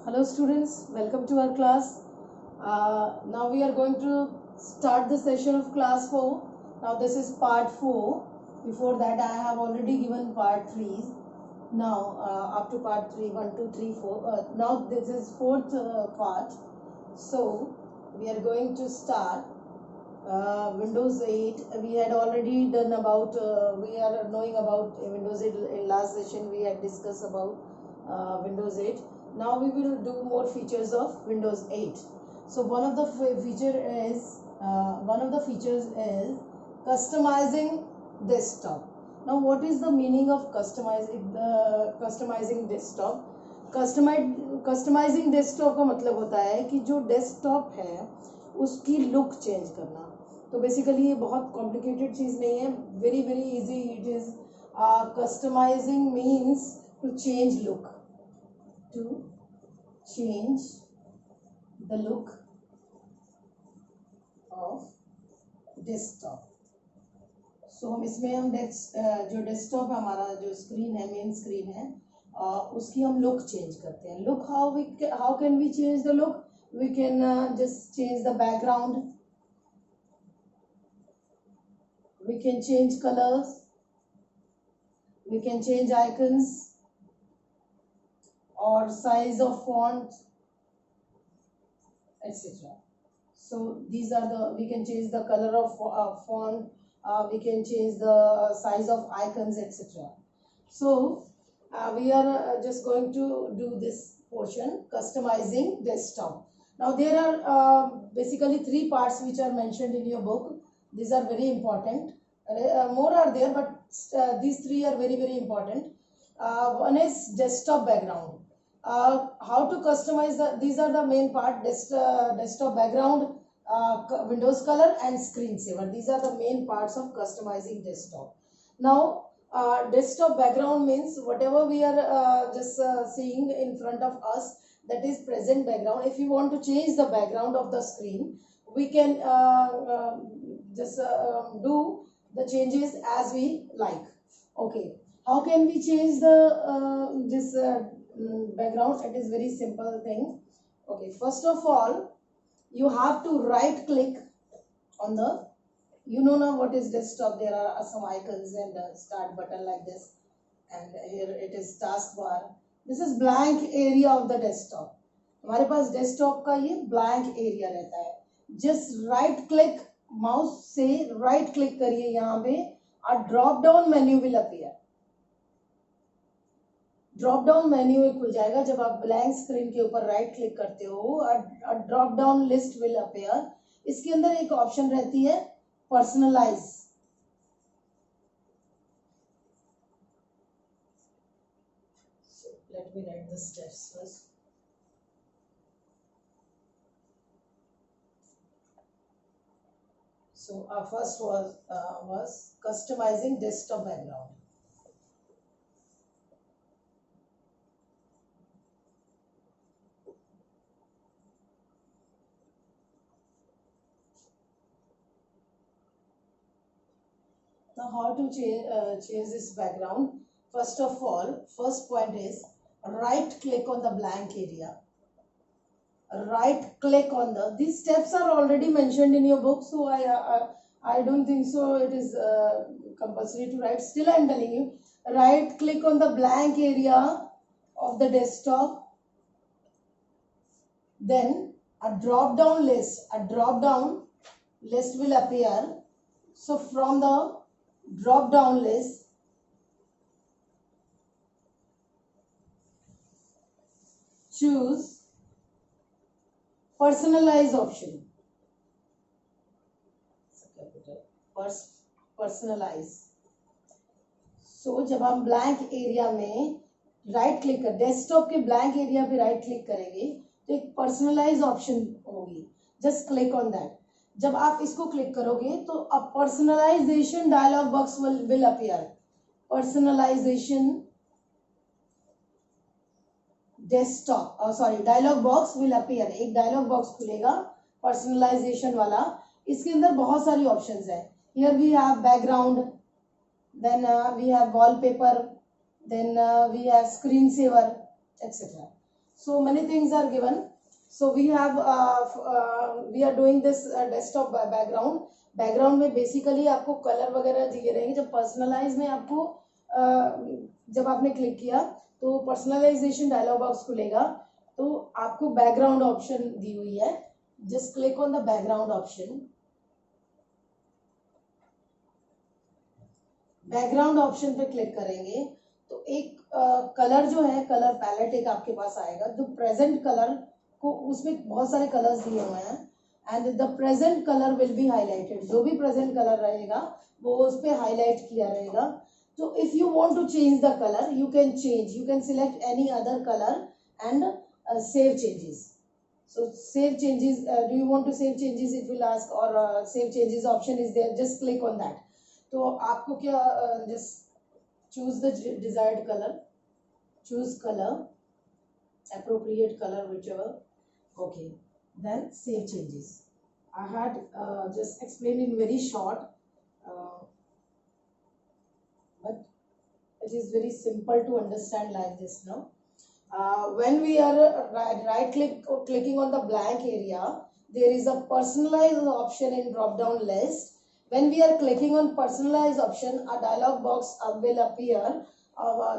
Hello students, welcome to our class. Now we are going to start the session of class 4. Now this is part 4. Before that I have already given part 3. Now up to part 3, 1, 2, 3, 4. Now this is fourth part. So we are going to start Windows 8. We had already done about, we are knowing about Windows 8. In last session we had discussed about Windows 8. Now we will do more features of Windows 8. So one of the features is customizing desktop. Now what is the meaning of customizing desktop? Customising desktop का मतलब होता है कि जो desktop है उसकी look change करना. तो बेसिकली ये बहुत कॉम्प्लिकेटेड चीज़ नहीं है, very very easy it is. Customising means to change look, to change the look of desktop. So हम इसमें जो डेस्कटॉप है हमारा, जो स्क्रीन है, मेन स्क्रीन है, उसकी हम लुक चेंज करते हैं. Look how can we change the look? We can just change the background, we can change colours, we can change icons or size of font, etc. So these are we can change the color of font, we can change the size of icons, etc. So we are just going to do this portion, customizing desktop. Now there are basically 3 parts which are mentioned in your book. These are very important. More are there, but these 3 are very very important. One is desktop background. How to customize these are the main part: desktop background, Windows color, and screensaver. These are the main parts of customizing desktop. Now desktop background means whatever we are just seeing in front of us, that is present background. If you want to change the background of the screen, we can just do the changes as we like. Okay, how can we change the this background? It is very simple thing. Okay, first of all you have to right click on the, you know now what is desktop. There are some icons and a start button like this, and here it is taskbar. This is blank area of the desktop. हमारे पास desktop का ये blank area रहता है. just right click, mouse से right click करिए, यहाँ पे a drop down menu will appear. Drop down menu एक खुल जाएगा जब आप ब्लैंक स्क्रीन के ऊपर राइट क्लिक करते हो. Drop down list will appear. इसके अंदर एक ऑप्शन रहती है personalise. Let me write the steps first. So first was customizing desktop background. Now how to change this background? First of all, first point is right click on the blank area. Right click on these steps are already mentioned in your book, so I don't think so it is compulsory to write. Still I am telling you, right click on the blank area of the desktop, then a drop down list will appear. So from the drop down list, choose personalize option. Personalize. So जब हम blank area में right click कर, desktop के blank area पे right click करेंगे तो एक personalise option होगी. Just click on that. जब आप इसको क्लिक करोगे तो a personalisation dialog box will appear. Personalisation desktop, sorry, dialog box will appear. एक डायलॉग बॉक्स खुलेगा पर्सनलाइजेशन वाला. इसके अंदर बहुत सारी ऑप्शंस है. Here we have background, then we have wallpaper, then we have screensaver, etc. So many things are given. So we have we are doing this desktop background. Background में basically आपको colour वगैरह दिए रहेंगे. जब personalise में आपको जब आपने क्लिक किया तो पर्सनलाइजेशन डायलॉग बॉक्स खुलेगा. तो आपको बैकग्राउंड ऑप्शन दी हुई है. Just click on the background option. Background option पे क्लिक करेंगे तो एक कलर जो है, कलर पैलेट एक आपके पास आएगा. जो प्रेजेंट कलर को, उसमें बहुत सारे कलर्स दिए हुए हैं and the present colour will be highlighted. जो भी प्रेजेंट कलर रहेगा वो उस पे हाईलाइट किया रहेगा. तो if you want to change the colour you can change, you can select any other colour and save changes. So save changes, do you want to save changes, it will ask, or save changes option is there, just click on that. तो आपको क्या, just choose the desired color, choose color, appropriate color, whichever. Okay, then save changes. I had just explained in very short, but it is very simple to understand like this now. When we are clicking on the blank area, there is a personalized option in drop down list. When we are clicking on personalized option, a dialog box will appear.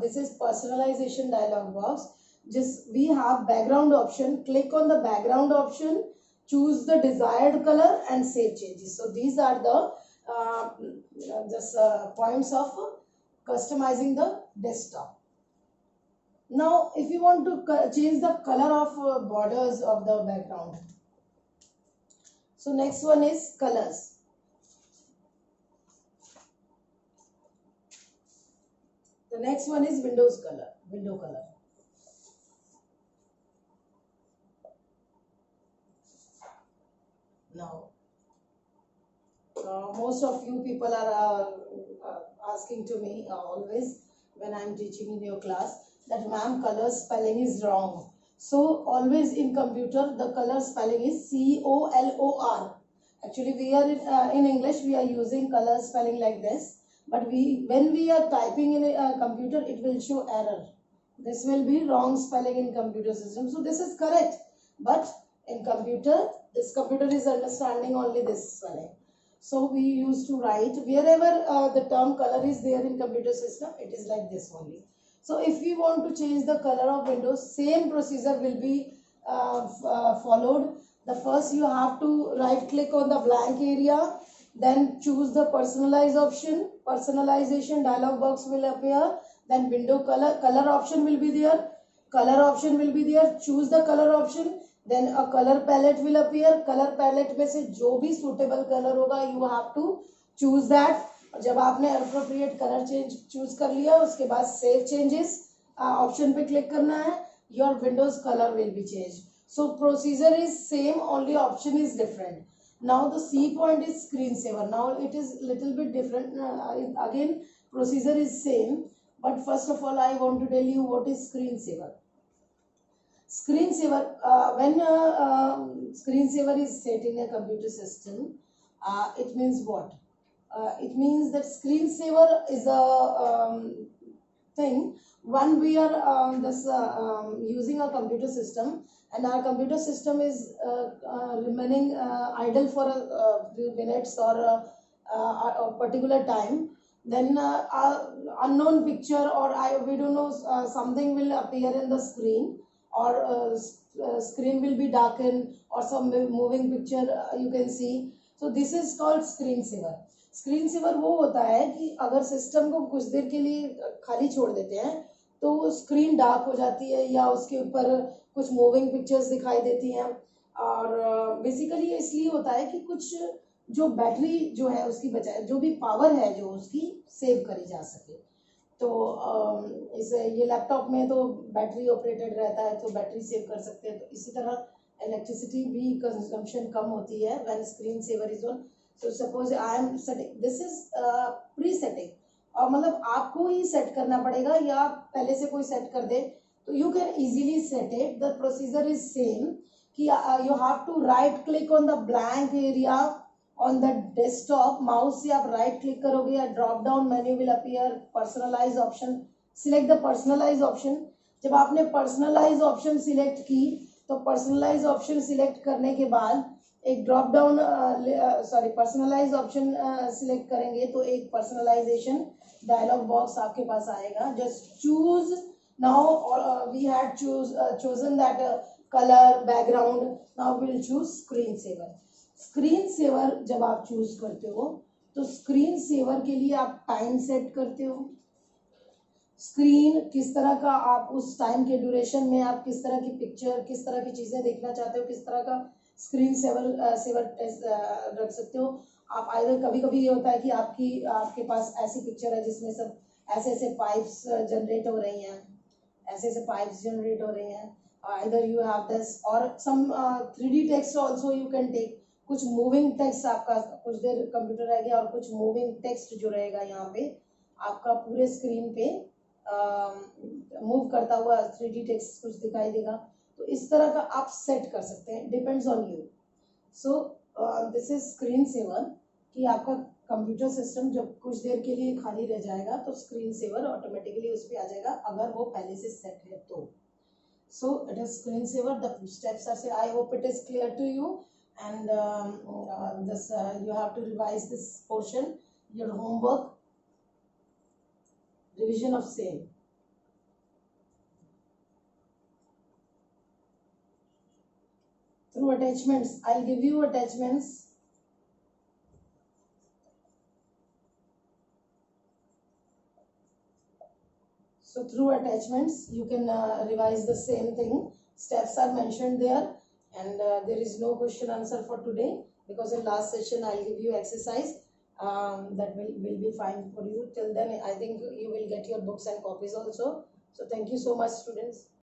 This is personalization dialog box. Just we have background option. Click on the background option, choose the desired color and save changes. So these are the points of customizing the desktop. Now if you want to change the color of borders of the background, so next one is colors. The next one is Windows color, window color. Now most of you people are asking to me always when I am teaching in your class that ma'am, color spelling is wrong. So always in computer the color spelling is COLOR. Actually we are in English we are using color spelling like this, but when we are typing in a computer it will show error. This will be wrong spelling in computer system. So this is correct, but in computer this computer is understanding only this spelling. So we used to write wherever the term color is there in computer system, it is like this only. So if we want to change the color of windows, same procedure will be followed. The first you have to right click on the blank area, then choose the personalize option. Personalization dialog box will appear. Then window color option will be there. Color option will be there. Choose the color option. Then a color palette will appear. Color palette में से जो भी suitable color होगा you have to choose that. जब आपने appropriate color change choose कर लिया उसके बाद save changes option पे click करना है, your Windows color will be changed. So procedure is same, only option is different. Now the C point is screensaver. Now it is little bit different. Again procedure is same, but first of all I want to tell you what is screensaver. Screensaver, when screensaver is set in a computer system, it means what? It means that screensaver is a thing when we are using a computer system and our computer system is remaining idle for a few minutes or a particular time, then unknown picture or we don't know something will appear in the screen, or screen will be darkened or some moving picture you can see. So this is called screensaver. Screen वो होता है कि अगर system को कुछ देर के लिए खाली छोड़ देते हैं तो स्क्रीन डार्क हो जाती है या उसके ऊपर कुछ मूविंग पिक्चर्स दिखाई देती हैं. और बेसिकली इसलिए होता है कि कुछ जो बैटरी जो है उसकी बचाए, जो भी पावर है जो उसकी सेव करी जा सके. तो इसे ये लैपटॉप में तो बैटरी ऑपरेटेड रहता है तो बैटरी सेव कर सकते हैं. तो इसी तरह इलेक्ट्रिसिटी भी कंजम्पशन कम होती है when screen saver is on. So suppose I am setting, this is pre-setting, और मतलब आपको ही सेट करना पड़ेगा या पहले से कोई सेट कर दे तो you can easily set it. The procedure is same कि you have to right click on the blank area on the desktop. Mouse से आप right click करोगे या drop down menu will appear. Personalize option, select the personalize option. जब आपने personalise option select की तो personalise option select करने के बाद एक drop down personalise option select करेंगे तो एक पर्सनलाइजेशन डायलॉग बॉक्स आपके पास आएगा. Just choose now. We had chosen that color background. Now we'll choose screen saver. Screen saver जब आप चूज करते हो तो स्क्रीन सेवर के लिए आप टाइम सेट करते हो. स्क्रीन किस तरह का आप उस टाइम के ड्यूरेशन में आप किस तरह की पिक्चर किस तरह की चीजें देखना चाहते हो, किस तरह का स्क्रीन सेवर रख सकते हो आप. आइदर कभी कभी ये होता है कि आपके पास ऐसी पिक्चर है जिसमें सब ऐसे ऐसे पाइप्स जनरेट हो रही हैं, ऐसे ऐसे पाइप्स जनरेट हो रही हैं. आइदर यू हैव दिस और some 3D text also you can take. कुछ मूविंग टेक्स्ट आपका कुछ देर कंप्यूटर रहेगा और कुछ मूविंग टेक्स्ट जो रहेगा यहाँ पे आपका पूरे स्क्रीन पे मूव करता हुआ 3D टेक्स्ट कुछ दिखाई देगा. तो इस तरह का आप सेट कर सकते हैं. Depends on you. So this is screen saver कि आपका कंप्यूटर सिस्टम जब कुछ देर के लिए खाली रह जाएगा तो स्क्रीन सेवर ऑटोमेटिकली उस पर आ जाएगा अगर वो पहले से सेट है तो. So it is screen saver. The steps are से I hope it is clear to you and this you have to revise this portion, your homework, revision of same. Through attachments, I'll give you attachments. So through attachments you can revise the same thing. Steps are mentioned there and there is no question answer for today because in last session I'll give you exercise that will be fine for you. Till then I think you will get your books and copies also. So thank you so much students.